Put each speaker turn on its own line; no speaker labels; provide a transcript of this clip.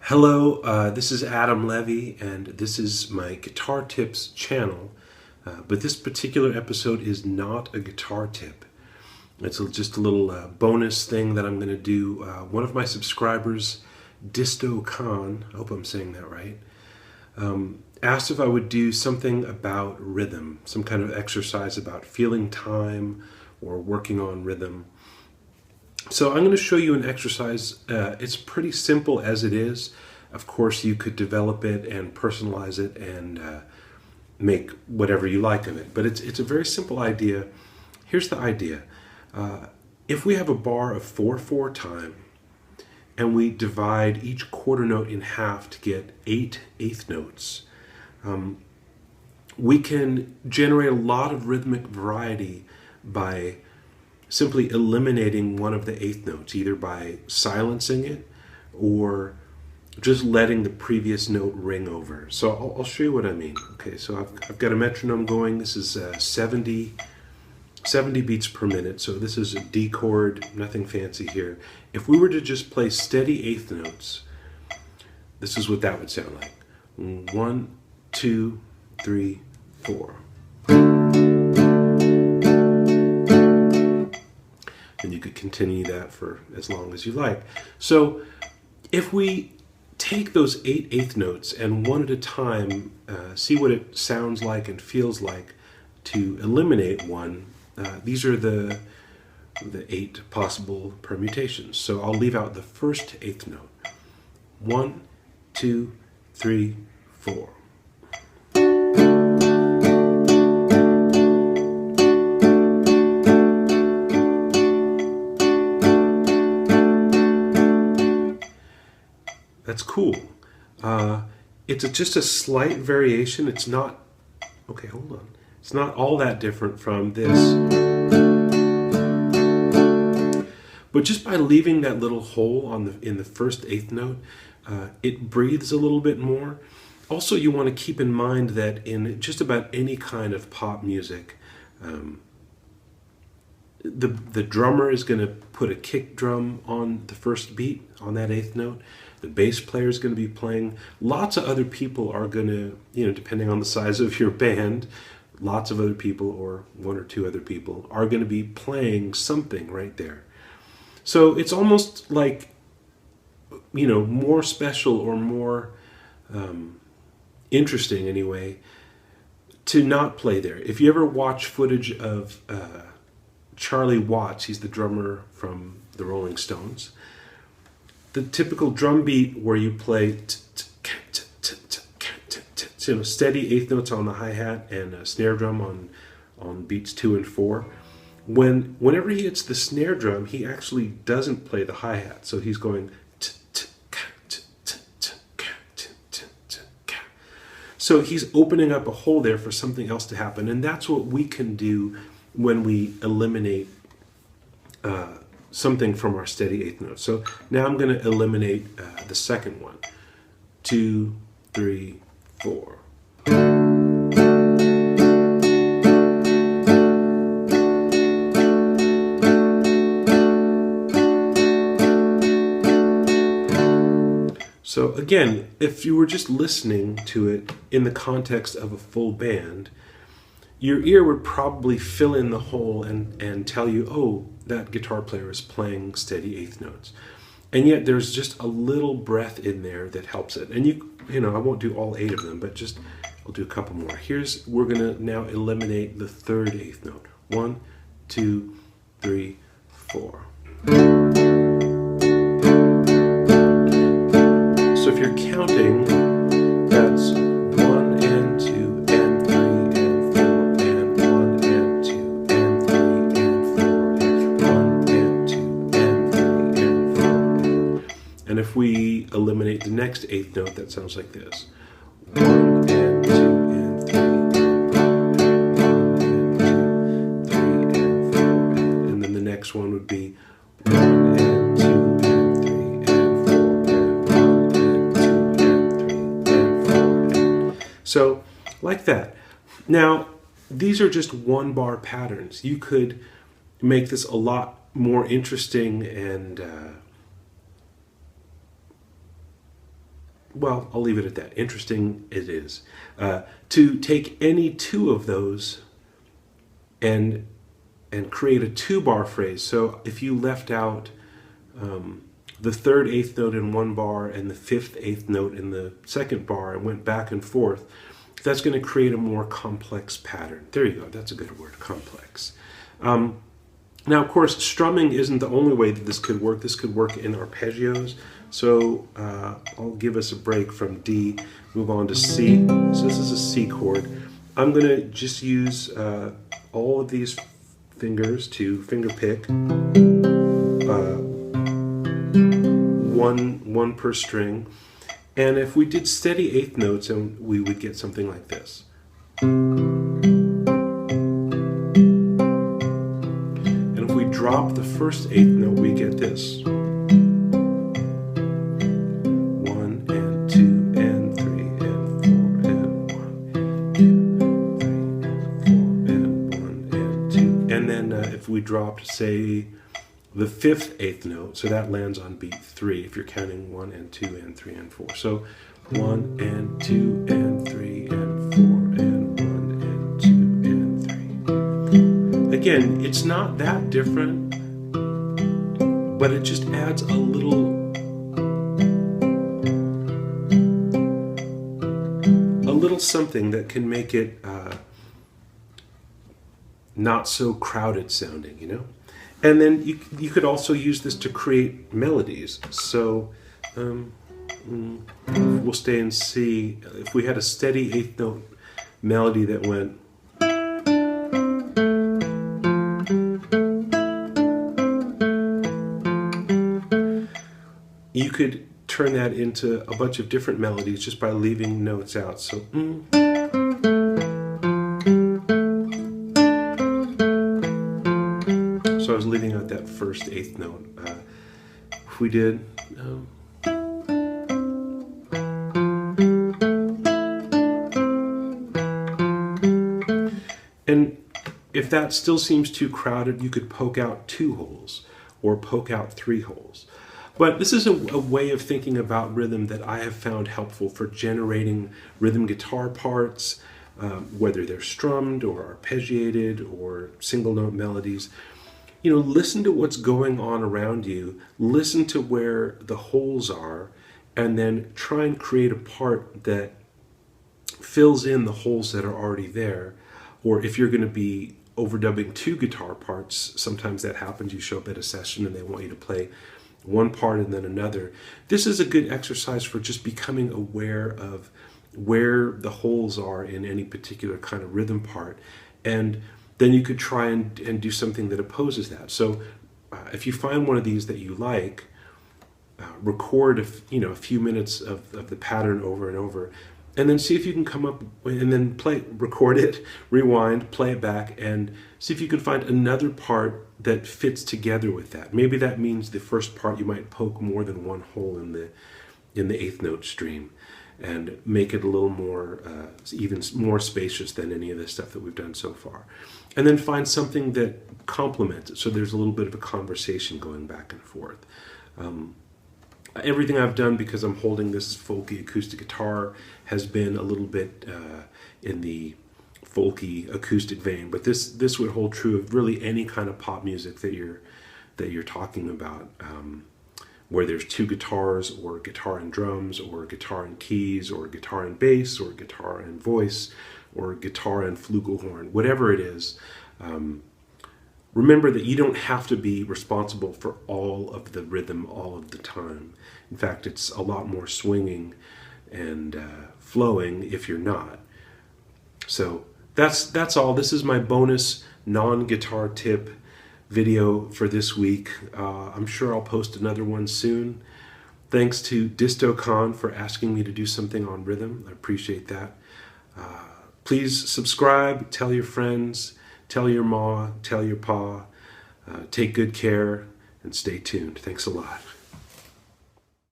Hello, this is Adam Levy, and this is my Guitar Tips channel. But this particular episode is not a guitar tip. It's just a little bonus thing that I'm going to do. One of my subscribers, Disto Khan, I hope I'm saying that right, asked if I would do something about rhythm, some kind of exercise about feeling time or working on rhythm. So I'm going to show you an exercise. It's pretty simple as it is. Of course, you could develop it and personalize it and make whatever you like of it. But it's a very simple idea. Here's the idea. If we have a bar of 4/4 time and we divide each quarter note in half to get 8 eighth notes, we can generate a lot of rhythmic variety by simply eliminating one of the eighth notes, either by silencing it or just letting the previous note ring over. So I'll show you what I mean. Okay, so I've got a metronome going. This is 70 beats per minute. So this is a D chord, nothing fancy here. If we were to just play steady eighth notes, this is what that would sound like. 1, 2, 3, 4. And you could continue that for as long as you like. So if we take those 8 eighth notes and one at a time see what it sounds like and feels like to eliminate one, these are the 8 possible permutations. So I'll leave out the first eighth note. 1, 2, 3, 4. That's cool. It's just a slight variation. It's not, okay, hold on. It's not all that different from this. But just by leaving that little hole in the first eighth note, it breathes a little bit more. Also, you want to keep in mind that in just about any kind of pop music, the drummer is going to put a kick drum on the first beat on that eighth note. The bass player is going to be playing. Lots of other people are going to, depending on the size of your band, lots of other people or 1 or 2 other people are going to be playing something right there. So it's almost like, more special or more interesting anyway to not play there. If you ever watch footage of Charlie Watts, he's the drummer from the Rolling Stones, the typical drum beat where you play steady eighth notes on the hi-hat and a snare drum on beats 2 and 4. Whenever he hits the snare drum, he actually doesn't play the hi-hat. So he's going. So he's opening up a hole there for something else to happen. And that's what we can do when we eliminate something from our steady eighth note. So now I'm going to eliminate the second one. 2, 3, 4. So again, if you were just listening to it in the context of a full band, your ear would probably fill in the hole and tell you, oh, that guitar player is playing steady eighth notes. And yet there's just a little breath in there that helps it. And I won't do all 8 of them, but I'll do a couple more. We're going to now eliminate the third eighth note. 1, 2, 3, 4. So if you're counting, that's 1 and 2 and 3 and 4 and 1 and 2 and 3 and 4 and 1 and 2 and 3 and 4. And if we eliminate the next eighth note, that sounds like this. 1 and 2 and 3 and 1 and 2, 3 and 4. And then the next one would be 1 and 2 and 3 and 4 and 1 and 2 and 3 and 4. So, like that. Now, these are just 1-bar patterns. You could make this a lot more interesting and well, I'll leave it at that. Interesting it is. To take any two of those and create a 2-bar phrase. So if you left out the third eighth note in one bar and the fifth eighth note in the second bar and went back and forth, that's going to create a more complex pattern. There you go. That's a good word, complex. Now, of course, strumming isn't the only way that this could work. This could work in arpeggios. So I'll give us a break from D, move on to C. So this is a C chord. I'm going to just use all of these fingers to finger pick, one per string. And if we did steady eighth notes, and we would get something like this. And if we drop the first eighth note, we get this. 1 and 2 and 3 and 4 and 1 and 2 and 3 and 4 and 1 and 2. And then if we dropped, say, the fifth eighth note, so that lands on beat 3 if you're counting 1 and 2 and 3 and 4. So 1 and 2 and 3 and 4 and 1 and 2 and 3. Again, it's not that different, but it just adds a little something that can make it not so crowded sounding, you know? And then you could also use this to create melodies. So we'll stay in C. If we had a steady eighth note melody that went, you could turn that into a bunch of different melodies just by leaving notes out. So So I was leaving out that first eighth note. If we did, and if that still seems too crowded, you could poke out 2 holes or poke out 3 holes. But this is a way of thinking about rhythm that I have found helpful for generating rhythm guitar parts, whether they're strummed or arpeggiated or single note melodies. You know, listen to what's going on around you, listen to where the holes are, and then try and create a part that fills in the holes that are already there. Or if you're going to be overdubbing 2 guitar parts, sometimes that happens. You show up at a session and they want you to play one part and then another. This is a good exercise for just becoming aware of where the holes are in any particular kind of rhythm part. And then you could try and do something that opposes that. So if you find one of these that you like, record a few minutes of the pattern over and over, and then see if you can come up and then record it, rewind, play it back, and see if you can find another part that fits together with that. Maybe that means the first part you might poke more than one hole in the eighth note stream, and make it a little more, even more spacious than any of the stuff that we've done so far. And then find something that complements it, so there's a little bit of a conversation going back and forth. Everything I've done, because I'm holding this folky acoustic guitar, has been a little bit in the folky acoustic vein, but this would hold true of really any kind of pop music that you're talking about, where there's 2 guitars, or guitar and drums, or guitar and keys, or guitar and bass, or guitar and voice, or guitar and flugelhorn, whatever it is. Remember that you don't have to be responsible for all of the rhythm all of the time. In fact, it's a lot more swinging and flowing if you're not. So that's all. This is my bonus non-guitar tip video for this week. I'm sure I'll post another one soon. Thanks to DistoCon for asking me to do something on rhythm. I appreciate that. Please subscribe, tell your friends, tell your ma, tell your pa, take good care, and stay tuned. Thanks a lot.